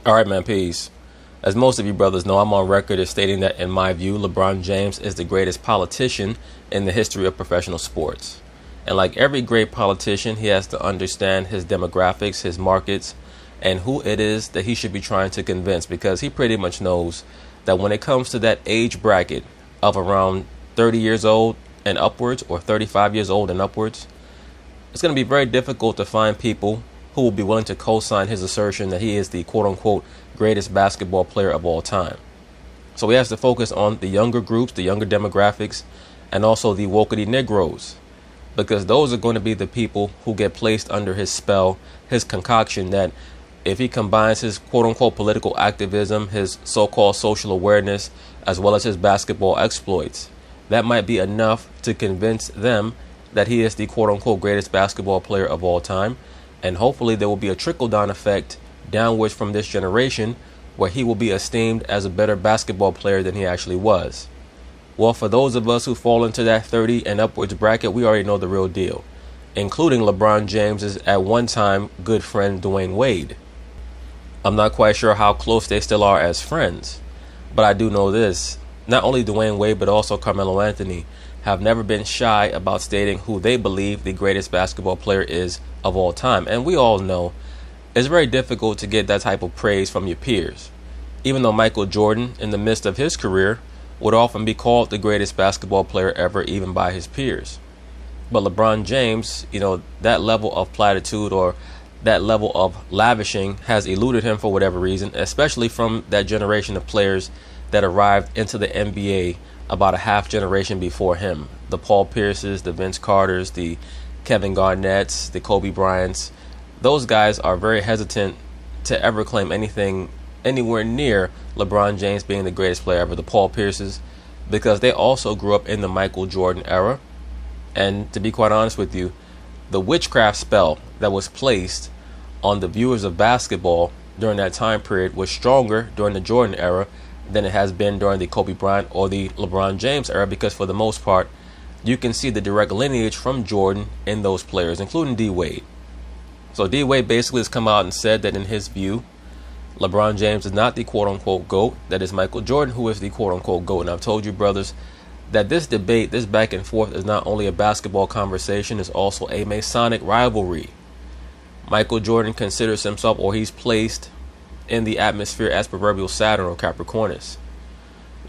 All right, man, peace. As most of you brothers know, I'm on record as stating that, in my view, LeBron James is the greatest politician in the history of professional sports. And like every great politician, he has to understand his demographics, his markets, and who it is that he should be trying to convince, because he pretty much knows that when it comes to that age bracket of around 30 years old and upwards, or 35 years old and upwards, it's going to be very difficult to find people who will be willing to co-sign his assertion that he is the quote-unquote greatest basketball player of all time. So he has to focus on the younger groups, the younger demographics, and also the wokity Negroes, because those are going to be the people who get placed under his spell, his concoction, that if he combines his quote-unquote political activism, his so-called social awareness, as well as his basketball exploits, that might be enough to convince them that he is the quote-unquote greatest basketball player of all time. And hopefully there will be a trickle-down effect downwards from this generation where he will be esteemed as a better basketball player than he actually was. Well, for those of us who fall into that 30 and upwards bracket, we already know the real deal, including LeBron James's at one time good friend Dwyane Wade. I'm not quite sure how close they still are as friends, but I do know this. Not only Dwyane Wade, but also Carmelo Anthony have never been shy about stating who they believe the greatest basketball player is of all time. And we all know it's very difficult to get that type of praise from your peers. Even though Michael Jordan, in the midst of his career, would often be called the greatest basketball player ever, even by his peers. But LeBron James, that level of platitude or that level of lavishing has eluded him for whatever reason, especially from that generation of players that arrived into the NBA about a half generation before him. The Paul Pierces, the Vince Carters, the Kevin Garnetts, the Kobe Bryants. Those guys are very hesitant to ever claim anything anywhere near LeBron James being the greatest player ever, the Paul Pierces, because they also grew up in the Michael Jordan era. And to be quite honest with you, the witchcraft spell that was placed on the viewers of basketball during that time period was stronger during the Jordan era than it has been during the Kobe Bryant or the LeBron James era, because for the most part, you can see the direct lineage from Jordan in those players, including D. Wade. So D. Wade basically has come out and said that in his view, LeBron James is not the quote-unquote GOAT, that is Michael Jordan who is the quote-unquote GOAT. And I've told you, brothers, that this debate, this back and forth, is not only a basketball conversation, it's also a Masonic rivalry. Michael Jordan considers himself, or he's placed in the atmosphere as proverbial Saturn or Capricornus.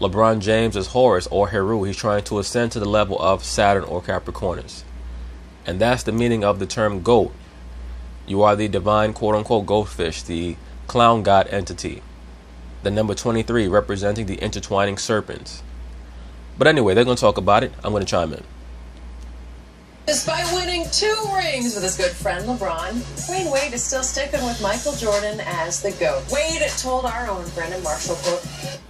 LeBron James is Horus or Heru. He's trying to ascend to the level of Saturn or Capricornus. And that's the meaning of the term GOAT. You are the divine quote-unquote goldfish, the clown god entity. The number 23 representing the intertwining serpents. But anyway, they're going to talk about it. I'm going to chime in. Despite winning 2 rings with his good friend LeBron, Dwyane Wade is still sticking with Michael Jordan as the GOAT. Wade told our own Brendan Marshall, quote,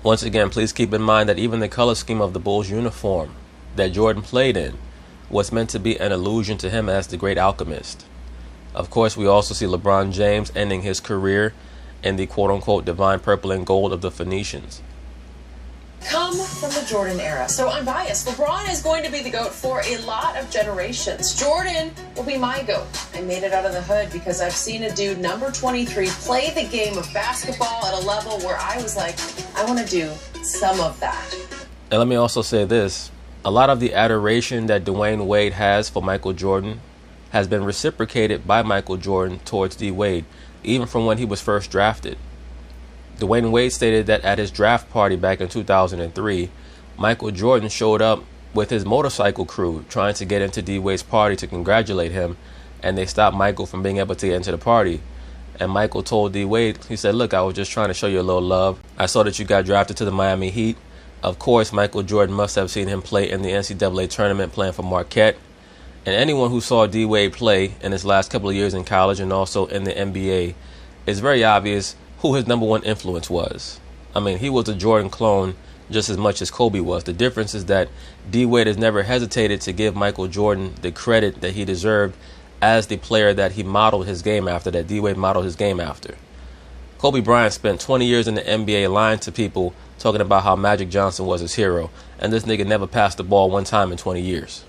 once again, please keep in mind that even the color scheme of the Bulls uniform that Jordan played in was meant to be an allusion to him as the great alchemist. Of course, we also see LeBron James ending his career in the quote-unquote divine purple and gold of the Phoenicians. Come from the Jordan era. So unbiased, LeBron is going to be the GOAT for a lot of generations. Jordan will be my GOAT. I made it out of the hood because I've seen a dude, number 23, play the game of basketball at a level where I was like, I want to do some of that. And let me also say this. A lot of the adoration that Dwyane Wade has for Michael Jordan has been reciprocated by Michael Jordan towards D. Wade, even from when he was first drafted. Dwyane Wade stated that at his draft party back in 2003, Michael Jordan showed up with his motorcycle crew trying to get into D. Wade's party to congratulate him, and they stopped Michael from being able to get into the party. And Michael told D. Wade, he said, look, I was just trying to show you a little love. I saw that you got drafted to the Miami Heat. Of course, Michael Jordan must have seen him play in the NCAA tournament playing for Marquette. And anyone who saw D. Wade play in his last couple of years in college and also in the NBA, it's very obvious who his number one influence was. I mean, he was a Jordan clone just as much as Kobe was. The difference is that D. Wade has never hesitated to give Michael Jordan the credit that he deserved as the player that he modeled his game after, that D. Wade modeled his game after. Kobe Bryant spent 20 years in the NBA lying to people, talking about how Magic Johnson was his hero, and this nigga never passed the ball one time in 20 years.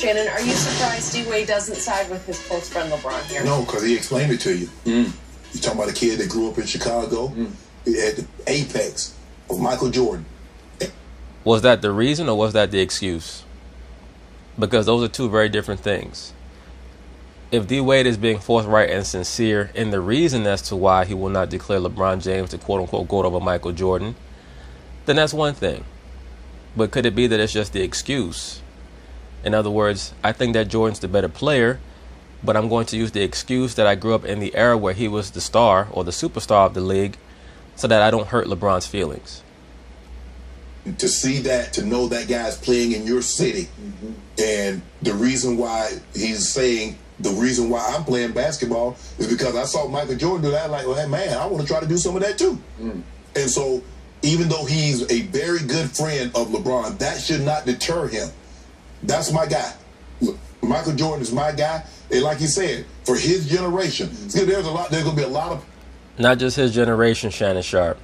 Shannon, are you surprised D. Wade doesn't side with his close friend LeBron here? No, because he explained it to you. You're talking about a kid that grew up in Chicago at the apex of Michael Jordan. Was that the reason or was that the excuse? Because those are two very different things. If D. Wade is being forthright and sincere in the reason as to why he will not declare LeBron James the quote-unquote GOAT over Michael Jordan, then that's one thing. But could it be that it's just the excuse? In other words, I think that Jordan's the better player, but I'm going to use the excuse that I grew up in the era where he was the star or the superstar of the league so that I don't hurt LeBron's feelings. To see that, to know that guy's playing in your city, and the reason why he's saying, the reason why I'm playing basketball is because I saw Michael Jordan do that. Like, well, hey, man, I want to try to do some of that too. And so even though he's a very good friend of LeBron, that should not deter him. That's my guy. Look, Michael Jordan is my guy. And like you said, for his generation, there's going to be a lot of... Not just his generation, Shannon Sharp.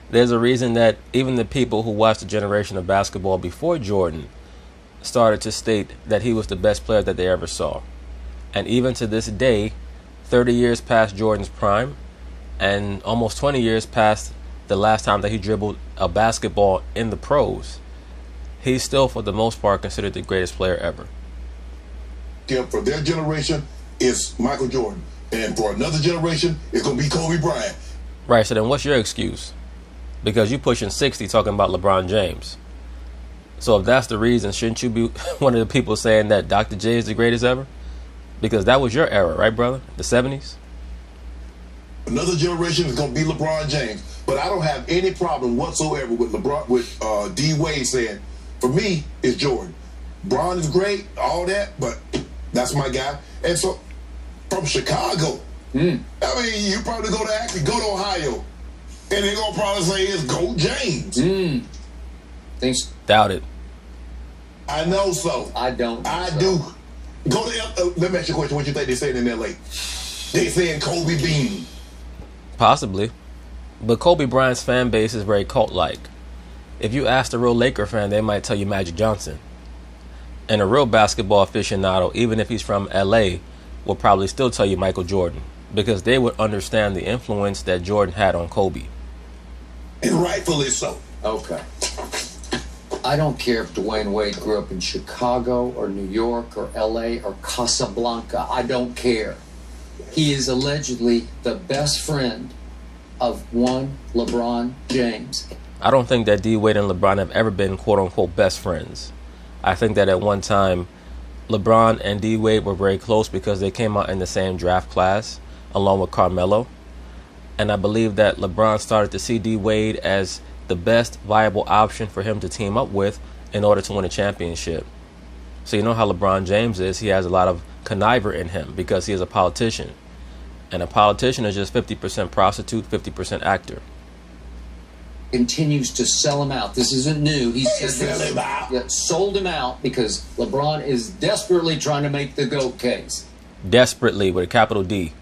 There's a reason that even the people who watched the generation of basketball before Jordan started to state that he was the best player that they ever saw. And even to this day, 30 years past Jordan's prime and almost 20 years past the last time that he dribbled a basketball in the pros, he's still, for the most part, considered the greatest player ever. For their generation, it's Michael Jordan. And for another generation, it's going to be Kobe Bryant. Right, so then what's your excuse? Because you're pushing 60 talking about LeBron James. So if that's the reason, shouldn't you be one of the people saying that Dr. J is the greatest ever? Because that was your era, right, brother? The 70s? Another generation is going to be LeBron James. But I don't have any problem whatsoever with D. Wade saying, for me, it's Jordan. Bron is great, all that, but that's my guy. And so, from Chicago, I mean, you probably go to Ohio, and they're going to probably say it's GOAT James. Thanks. Doubt it. I know so. I don't. I do. Go to let me ask you a question. What you think they're saying in L.A.? They saying Kobe Bean. Possibly. But Kobe Bryant's fan base is very cult-like. If you ask a real Laker fan, they might tell you Magic Johnson. And a real basketball aficionado, even if he's from L.A., will probably still tell you Michael Jordan, because they would understand the influence that Jordan had on Kobe. And rightfully so. Okay. I don't care if Dwyane Wade grew up in Chicago or New York or L.A. or Casablanca. I don't care. He is allegedly the best friend of one LeBron James. I don't think that D. Wade and LeBron have ever been quote-unquote best friends. I think that at one time, LeBron and D. Wade were very close because they came out in the same draft class, along with Carmelo. And I believe that LeBron started to see D. Wade as the best viable option for him to team up with in order to win a championship. So you know how LeBron James is. He has a lot of conniver in him because he is a politician. And a politician is just 50% prostitute, 50% actor. Continues to sell him out. This isn't new. He said Sell him out. Yeah, sold him out because LeBron is desperately trying to make the GOAT case. Desperately, with a capital D.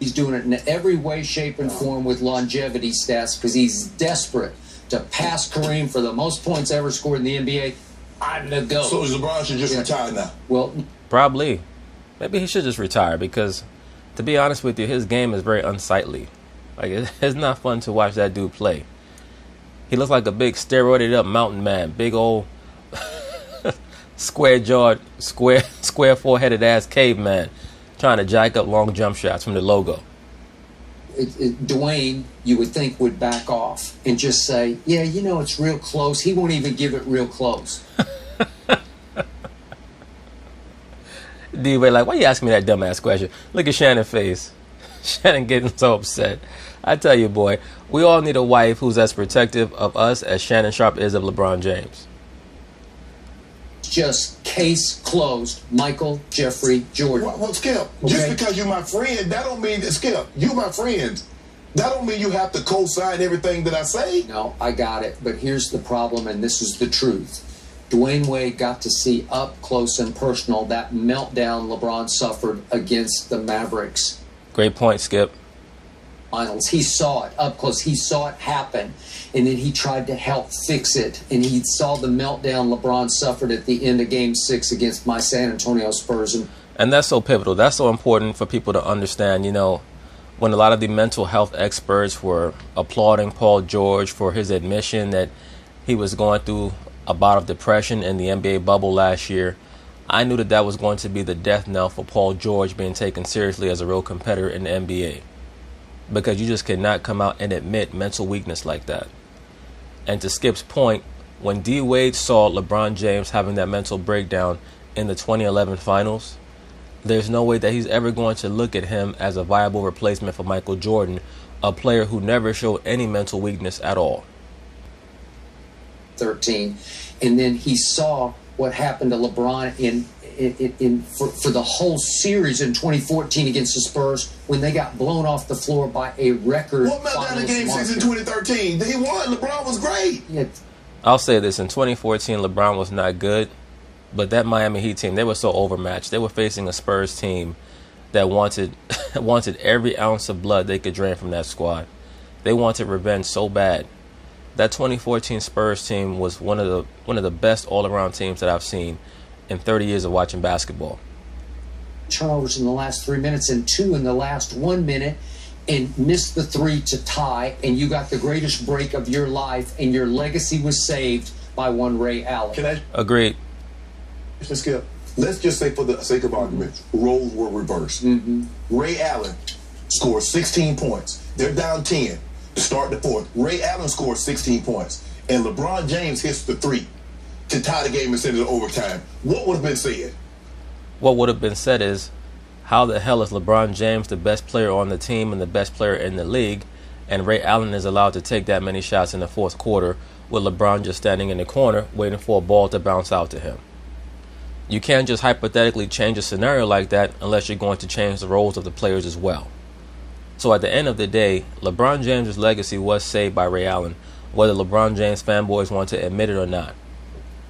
He's doing it in every way, shape, and form with longevity stats because he's desperate to pass Kareem for the most points ever scored in the NBA. I'm the GOAT. So LeBron should just retire now. Well, Probably. Maybe he should just retire because, to be honest with you, his game is very unsightly. Like, it's not fun to watch that dude play. He looks like a big steroided up mountain man. Big old square-jawed, square foreheaded ass caveman trying to jack up long jump shots from the logo. Dwyane, you would think, would back off and just say, yeah, you know, it's real close. He won't even give it real close. D-Wade, like, why you asking me that dumbass question? Look at Shannon's face. Shannon getting so upset. I tell you, boy, we all need a wife who's as protective of us as Shannon Sharp is of LeBron James. Just case closed. Michael Jeffrey Jordan. Well, Skip, Okay. just because you're my friend, that don't mean that, Skip, you my friend. That don't mean you have to co-sign everything that I say. No, I got it. But here's the problem, and this is the truth. Dwyane Wade got to see up close and personal that meltdown LeBron suffered against the Mavericks. Great point, Skip. finals. He saw it up close. He saw it happen. And then he tried to help fix it. And he saw the meltdown LeBron suffered at the end of Game 6 against my San Antonio Spurs. And that's so pivotal. That's so important for people to understand. You know, when a lot of the mental health experts were applauding Paul George for his admission that he was going through a bout of depression in the NBA bubble last year, I knew that that was going to be the death knell for Paul George being taken seriously as a real competitor in the NBA. Because you just cannot come out and admit mental weakness like that. And to Skip's point, when D. Wade saw LeBron James having that mental breakdown in the 2011 finals, there's no way that he's ever going to look at him as a viable replacement for Michael Jordan, a player who never showed any mental weakness at all. 13, and then he saw what happened to LeBron for the whole series in 2014 against the Spurs when they got blown off the floor by a record. What meltdown in Game 6 in 2013? He won. LeBron was great. Yeah. I'll say this, in 2014, LeBron was not good, but that Miami Heat team, they were so overmatched. They were facing a Spurs team that wanted every ounce of blood they could drain from that squad. They wanted revenge so bad. That 2014 Spurs team was one of the best all-around teams that I've seen in 30 years of watching basketball. Turnovers in the last 3 minutes and 2 in the last 1 minute, and missed the 3 to tie, and you got the greatest break of your life, and your legacy was saved by one Ray Allen. Can I? Agreed. Skip. Let's just say, for the sake of argument, roles were reversed. Ray Allen scored 16 points. They're down 10 to start the fourth. Ray Allen scores 16 points, and LeBron James hits the 3 to tie the game and send it to overtime. What would have been said? What would have been said is, how the hell is LeBron James the best player on the team and the best player in the league, and Ray Allen is allowed to take that many shots in the fourth quarter with LeBron just standing in the corner waiting for a ball to bounce out to him? You can't just hypothetically change a scenario like that unless you're going to change the roles of the players as well. So at the end of the day, LeBron James' legacy was saved by Ray Allen, whether LeBron James fanboys want to admit it or not.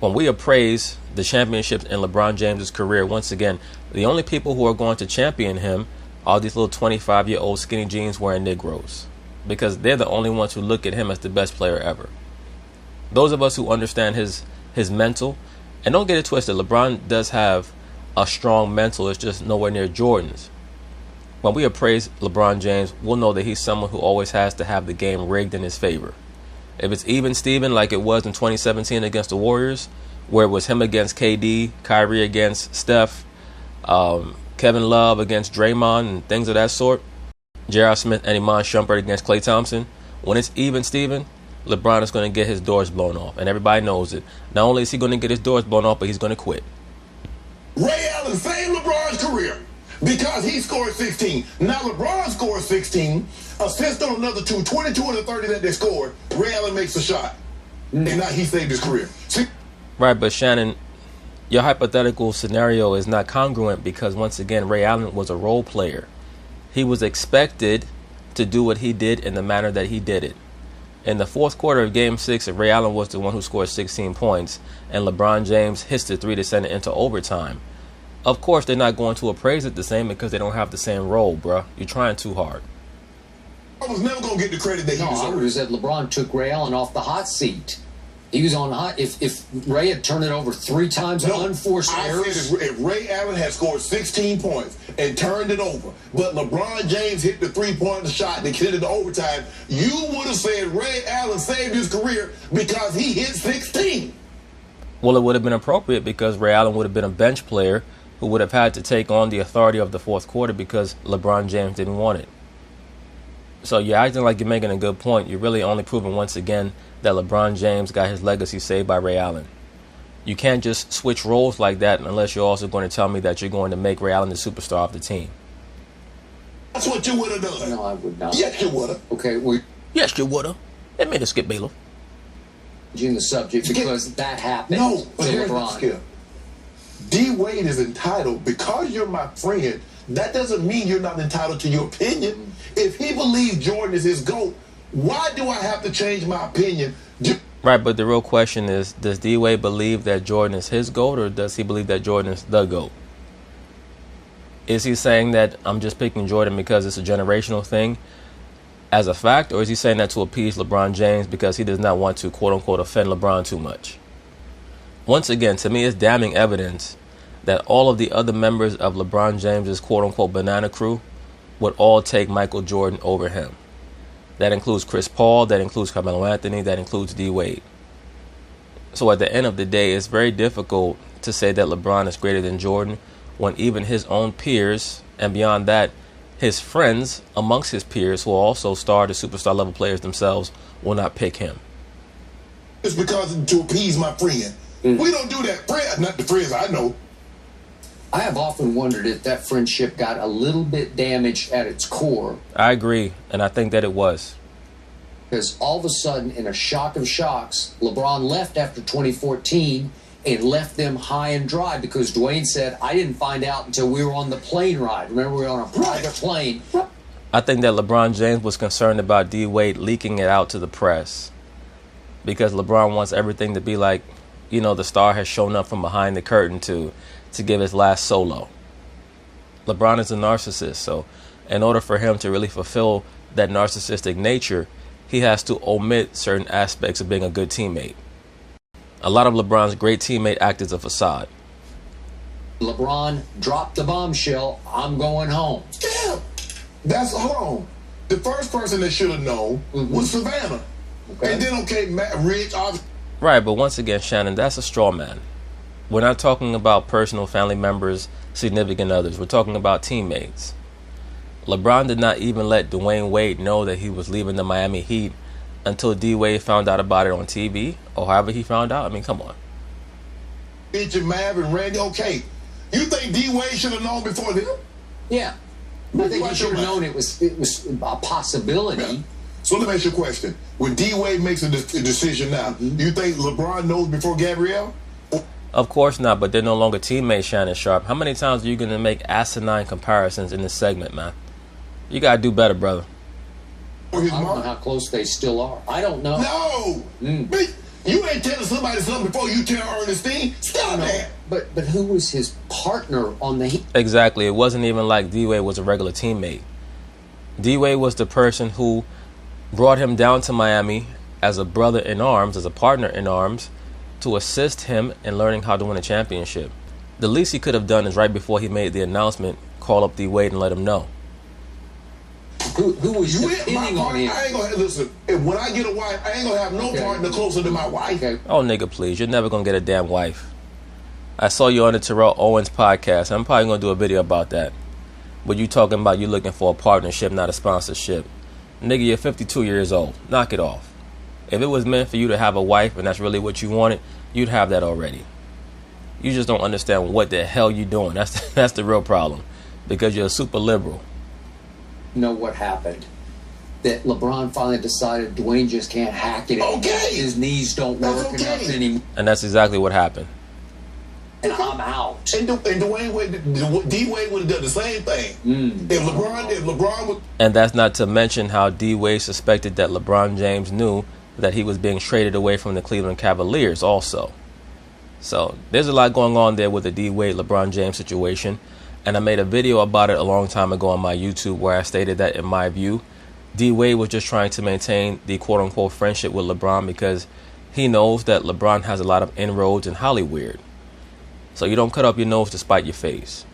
When we appraise the championships in LeBron James' career, once again, the only people who are going to champion him are these little 25-year-old skinny jeans wearing Negroes, because they're the only ones who look at him as the best player ever. Those of us who understand his mental, and don't get it twisted, LeBron does have a strong mental, it's just nowhere near Jordan's. When we appraise LeBron James, we'll know that he's someone who always has to have the game rigged in his favor. If it's even Steven like it was in 2017 against the Warriors, where it was him against KD, Kyrie against Steph, Kevin Love against Draymond and things of that sort, J.R. Smith and Iman Shumpert against Klay Thompson, when it's even Steven, LeBron is going to get his doors blown off, and everybody knows it. Not only is he going to get his doors blown off, but he's going to quit. Ray Allen saved LeBron's career because he scored 16. Now LeBron scored 16, assist on another 2, 22 of the 30 that they scored. Ray Allen makes a shot, and now he saved his career. See? Right, but Shannon, your hypothetical scenario is not congruent because, once again, Ray Allen was a role player. He was expected to do what he did in the manner that he did it. In the fourth quarter of Game 6, Ray Allen was the one who scored 16 points, and LeBron James hits the 3 to send it into overtime. Of course, they're not going to appraise it the same because they don't have the same role, bruh. You're trying too hard. I was never going to get the credit that he deserved. I would have said LeBron took Ray Allen off the hot seat. He was on the hot. If Ray had turned it over 3 times, unforced errors. Said if Ray Allen had scored 16 points and turned it over, but LeBron James hit the 3-point shot that hit it to overtime, you would have said Ray Allen saved his career because he hit 16. Well, it would have been appropriate because Ray Allen would have been a bench player who would have had to take on the authority of the fourth quarter because LeBron James didn't want it. So you're acting like you're making a good point. You're really only proving once again that LeBron James got his legacy saved by Ray Allen. You can't just switch roles like that unless you're also going to tell me that you're going to make Ray Allen the superstar of the team. That's what you would have done. No, I would not. Yes, you would have. Okay, Yes, you would have. Admit it, Skip Baylor. changing the subject because that happened No, but to here's the LeBron. skill. D. Wade is entitled, because you're my friend, that doesn't mean you're not entitled to your opinion. If he believes Jordan is his GOAT, why do I have to change my opinion? Right, but the real question is, does D-Wade believe that Jordan is his GOAT, or does he believe that Jordan is the GOAT? Is he saying that I'm just picking Jordan because it's a generational thing? as a fact, or is he saying that to appease LeBron James because he does not want to, quote-unquote, offend LeBron too much? Once again, to me, it's damning evidence that all of the other members of LeBron James's quote-unquote banana crew would all take Michael Jordan over him. That includes Chris Paul, that includes Carmelo Anthony, that includes D. Wade. So at the end of the day, it's very difficult to say that LeBron is greater than Jordan when even his own peers, and beyond that, his friends amongst his peers, who are also star to superstar level players themselves, will not pick him. It's because to appease my friend. We don't do that. Not the friends I know. I have often wondered if that friendship got a little bit damaged at its core. I agree, and I think that it was. Because all of a sudden, in a shock of shocks, LeBron left after 2014 and left them high and dry because Dwyane said, I didn't find out until we were on the plane ride. Remember, we were on a private plane. I think that LeBron James was concerned about D. Wade leaking it out to the press because LeBron wants everything to be like, you know, the star has shown up from behind the curtain to give his last solo. LeBron is a narcissist, so in order for him to really fulfill that narcissistic nature, he has to omit certain aspects of being a good teammate. A lot of LeBron's great teammate act as a facade. LeBron dropped the bombshell, I'm going home. Yeah. Hold on. The first person that should have known was Savannah. Okay. And then, Rich, obviously. Right, but once again, Shannon, that's a straw man. We're not talking about personal family members, significant others. We're talking about teammates. LeBron did not even let Dwyane Wade know that he was leaving the Miami Heat until D. Wade found out about it on TV, or however he found out. I mean, come on. Rich and Mav and Randy, okay. You think D. Wade should have known before this? Yeah. I think he should have known it was a possibility. So let me ask you a question. When D. Wade makes a decision now, do you think LeBron knows before Gabrielle? Of course not, but they're no longer teammates, Shannon Sharp. How many times are you going to make asinine comparisons in this segment, man? You got to do better, brother. I don't know how close they still are. I don't know. No! You ain't telling somebody something before you tell Ernestine. Stop that! But who was his partner on the Heat? Exactly. It wasn't even like D-Wade was a regular teammate. D-Wade was the person who brought him down to Miami as a brother in arms, as a partner in arms, to assist him in learning how to win a championship. The least he could have done is right before he made the announcement, call up D-Wade and let him know. Who was depending on him? I ain't gonna listen. When I get a wife, I ain't gonna have no partner closer to my wife. Okay. Oh, nigga, please. You're never gonna get a damn wife. I saw you on the Terrell Owens podcast. I'm probably gonna do a video about that. But you talking about you looking for a partnership, not a sponsorship. Nigga, you're 52 years old. Knock it off. If it was meant for you to have a wife and that's really what you wanted, you'd have that already. You just don't understand what the hell you're doing. That's the real problem. Because you're a super liberal. Know what happened? That LeBron finally decided Dwyane just can't hack it anymore. Okay. His knees don't work enough anymore. And that's exactly what happened. And I'm out. And Dwyane Wade, D-Wade would have done the same thing. If LeBron would. And that's not to mention how D-Wade suspected that LeBron James knew that he was being traded away from the Cleveland Cavaliers also. So there's a lot going on there with the D-Wade LeBron James situation. And I made a video about it a long time ago on my YouTube where I stated that, in my view, D-Wade was just trying to maintain the quote-unquote friendship with LeBron because he knows that LeBron has a lot of inroads in Hollywood. So you don't cut up your nose to spite your face.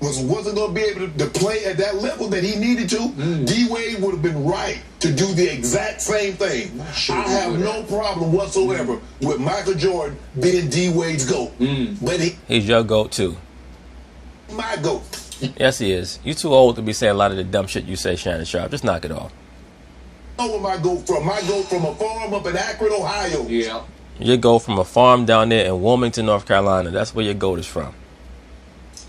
Wasn't going to be able to play at that level that he needed to. D-Wade would have been right to do the exact same thing. I have no problem whatsoever with Michael Jordan being D-Wade's GOAT. But he's your GOAT too. My GOAT. Yes, he is. You too old to be saying a lot of the dumb shit you say, Shannon Sharp. Just knock it off. I know where my GOAT from. My GOAT from a farm up in Akron, Ohio. Yeah. Your GOAT from a farm down there in Wilmington, North Carolina. That's where your GOAT is from.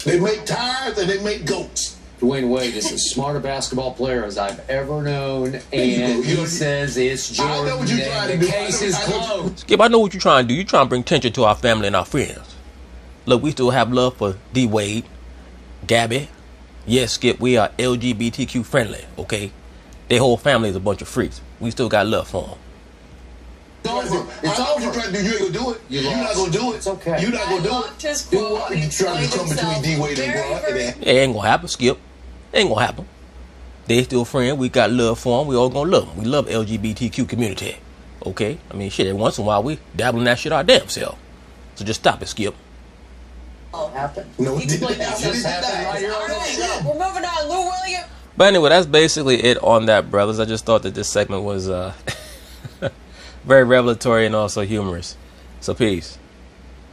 They make tires and they make goats. Dwyane Wade is as smart a basketball player as I've ever known, and he says it's Jordan. I know what you're trying to do. The case is closed. Skip, I know what you're trying to do. You're trying to bring attention to our family and our friends. Look, we still have love for D-Wade, Gabby. Yes, Skip, we are LGBTQ friendly, okay? Their whole family is a bunch of freaks. We still got love for them. It's over. I know what you're trying to do. You ain't gonna do it. You're not gonna do it. It's okay. You're not gonna do it. Do what? You trying to come between D-Wade and LeBron? It ain't gonna happen, Skip. It ain't gonna happen. They still friends. We got love for them. We all gonna love them. We love LGBTQ community. Okay? I mean, shit, every once in a while we dabble in that shit our damn self. So just stop it, Skip. Happened. No, it didn't. Just happened right here on the show. We're moving on. Lou Williams. But anyway, that's basically it on that, brothers. I just thought that this segment was very revelatory and also humorous. So peace.